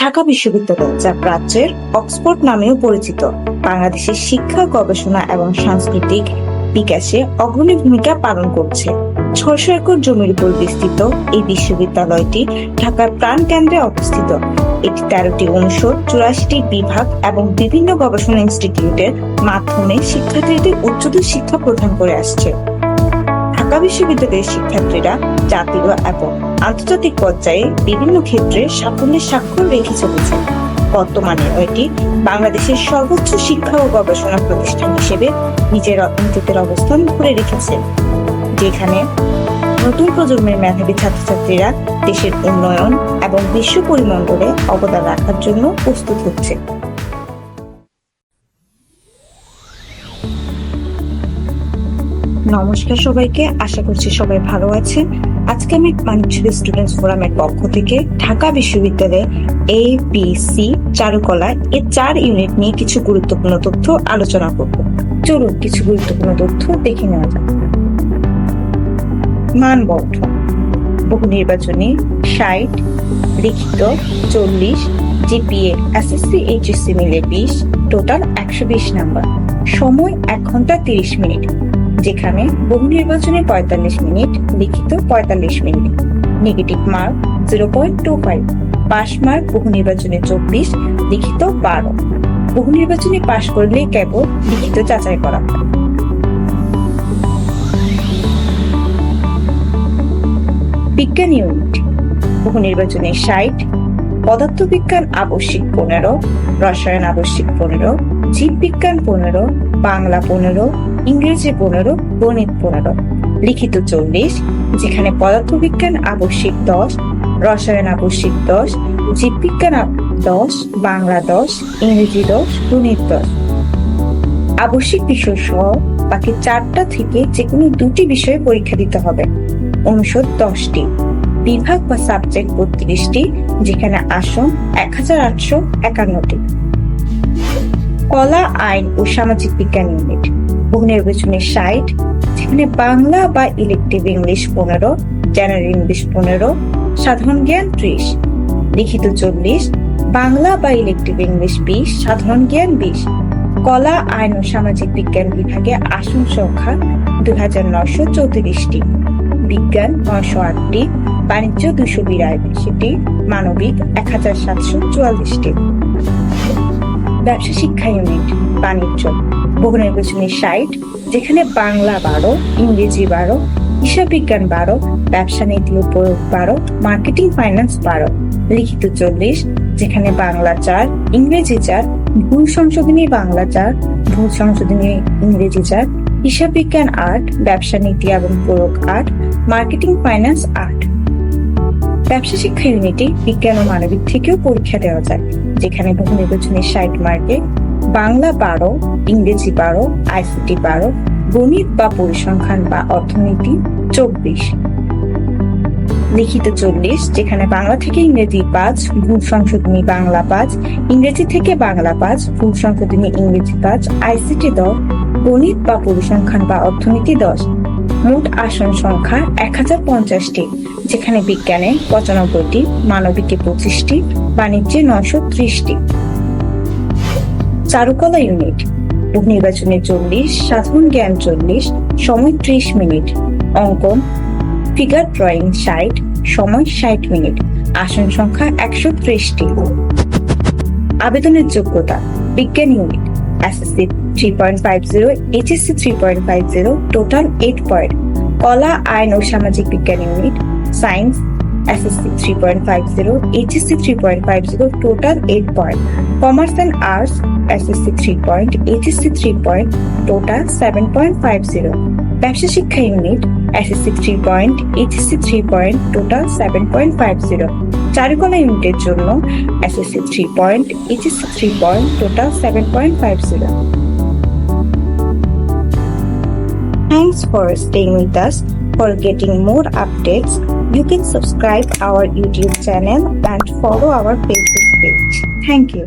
ঢাকা বিশ্ববিদ্যালয়, যা প্রাচ্যের অক্সফোর্ড নামেও পরিচিত, বাংলাদেশের শিক্ষা, গবেষণা এবং সাংস্কৃতিক বিকাশে অগ্রণী ভূমিকা পালন করছে। ৬০০ একর জমির উপর বিস্তৃত এই বিশ্ববিদ্যালয়টি ঢাকার প্রাণকেন্দ্রে অবস্থিত। এটি ১৩টি অনুষদ, ৮৪টি বিভাগ এবং বিভিন্ন গবেষণা ইনস্টিটিউটের মাধ্যমে শিক্ষার্থীদের উচ্চতর শিক্ষা প্রদান করে আসছে। ঢাকা বিশ্ববিদ্যালয়ের শিক্ষার্থীরা জাতীয় এবং আন্তর্জাতিক পর্যায়ে বিভিন্ন ক্ষেত্রে সাফল্যের স্বাক্ষর রেখে চলেছে। বর্তমানে এটি বাংলাদেশের সর্বোচ্চ শিক্ষা ও গবেষণা প্রতিষ্ঠান হিসেবে নিজের অবস্থান ধরে রেখেছে, যেখানে নতুন প্রজন্মের মেধাবী ছাত্রছাত্রীরা দেশের উন্নয়ন এবং বিশ্ব পরিমণ্ডলে অবদান রাখার জন্য প্রস্তুত হচ্ছে। নমস্কার সবাইকে, আশা করছি সবাই ভালো আছেন। আজকে আমি বাণিজ্য স্টুডেন্টস ফোরামের পক্ষ থেকে ঢাকা বিশ্ববিদ্যালয়ে ABC চারুকলা এর ৪ ইউনিট নিয়ে কিছু গুরুত্বপূর্ণ তথ্য আলোচনা করব। চলুন কিছু গুরুত্বপূর্ণ তথ্য দেখে নেওয়া যাক। মান বর্ধন: বহু নির্বাচনী ৬০, লিখিত ৪০, জিপিএ SSC HSC মিলে ২০, টোটাল ১২০ নাম্বার। সময় ১ ঘন্টা ৩০ মিনিট, যেখানে বহু নির্বাচনে ৪৫ মিনিট, লিখিত ৪৫ minute. Negative mark 0.25, pass mark বহু নির্বাচনে ২৪, লিখিত ১২। বহু নির্বাচনে পাস করলে কেবল লিখিত যাচাই করা হয়। বিজ্ঞান ইউনিট: বহু নির্বাচনে ৬০, পদার্থবিজ্ঞান আবশ্যিক ১৫, রসায়ন আবশ্যিক ১৫, জীববিজ্ঞান ১৫, বাংলা ১৫, ইংরেজি ১৫, গণিত ১৫। লিখিত ৪০, যেখানে পদার্থবিজ্ঞান আবশ্যিক ১০, রসায়ন আবশ্যিক ১০, জীববিজ্ঞান ১০, বাংলা ১০, ইংরেজি ১০, গণিত ১০। আবশ্যিক বিষয় সহ বাকি ৪টা থেকে যে কোনো ২টি বিষয়ে পরীক্ষা দিতে হবে। অনুষদ ১০টি, বিভাগ বা সাবজেক্ট ৩২টি, যেখানে আসন ১৮৫১টি। কলা, আইন ও সামাজিক বিজ্ঞান ইউনিট: বহু নির্বাচনে ৬০, যেখানে বাংলা বা ইলেকটিভ ইংলিশ ১৫, জেনারেল ইংলিশ ১৫, সাধারণ জ্ঞান ৩০। লিখিত ৪০, বাংলা বা ইলেকটিভ ইংলিশ ২০, সাধারণ জ্ঞান ২০। কলা, আইন ও সামাজিক বিজ্ঞান বিভাগে আসন সংখ্যা ২৯৩৪টি, বিজ্ঞান ৯০৮টি, বাণিজ্য ২৮২টি, মানবিক ১৭৪৪টি। ব্যবসা শিক্ষা ইউনিট: বাণিজ্য: বহু নির্বাচনে ৬০, যেখানে বাংলা ১২, ইংরেজি ১২, হিসাব বিজ্ঞান ১২, ব্যবসা নীতি ও প্রয়োগ ১২, মার্কেটিং ফাইন্যান্স ১২। লিখিত ৪০, যেখানে বাংলা ৪, ইংরেজি ৪, ভুল সংশোধনী বাংলা ৪, ভুল সংশোধনী ইংরেজি ৪, হিসাব বিজ্ঞান ৮, ব্যবসা নীতি এবং প্রয়োগ ৮, মার্কেটিং ফাইন্যান্স ৮। ব্যবসা শিক্ষা ইউনিটে বিজ্ঞান ও মানবিক থেকেও পরীক্ষা দেওয়া যায়, যেখানে বহু নির্বাচনে ৬০ মার্কে বাংলা ১২, ইংরেজি ১২, ICT ১২, গণিত বা পরিসংখ্যান বা অর্থনীতি ২৪। লিখিত ৪০, যেখানে বাংলা থেকে ইংরেজি ৫, ভুল সংশোধনী বাংলা ৫, ইংরেজি থেকে বাংলা ৫, ভুল সংশোধনী ইংরেজি ৫, ICT ১০, গণিত বা পরিসংখ্যান বা অর্থনীতি ১০। মোট আসন সংখ্যা ১০৫০টি, যেখানে বিজ্ঞানে ৯৫টি, মানবিকে ২৫টি, বাণিজ্যে ৯৩০টি। চারুকলা ইউনিট: বহু নির্বাচনে ৪০, সাধারণ জ্ঞান ৪০, সময় ৩০ মিনিট, অঙ্কন ফিগার ড্রয়িং ৬০, সময় ৬০ মিনিট, আসন সংখ্যা ১৩০টি। আবেদনের যোগ্যতা: বিজ্ঞান unit SSC 3.50, HSC 3.50, total 8 point. কলা, আইন ও সামাজিক বিজ্ঞান unit science SSC 3.50, HSC 3.50, total 8 point. Commerce and arts SSC 3 point, HSC 3 point, total 7.50। ব্যবসা শিক্ষা unit SSC 3 point, HSC 3 point, total 7.50। চারুকলা ইউনিটের জন্য SSC 3 point, HSC 3 point, total 7.50। Thanks for staying with us. For getting more updates, you can subscribe our YouTube channel and follow our Facebook page. Thank you.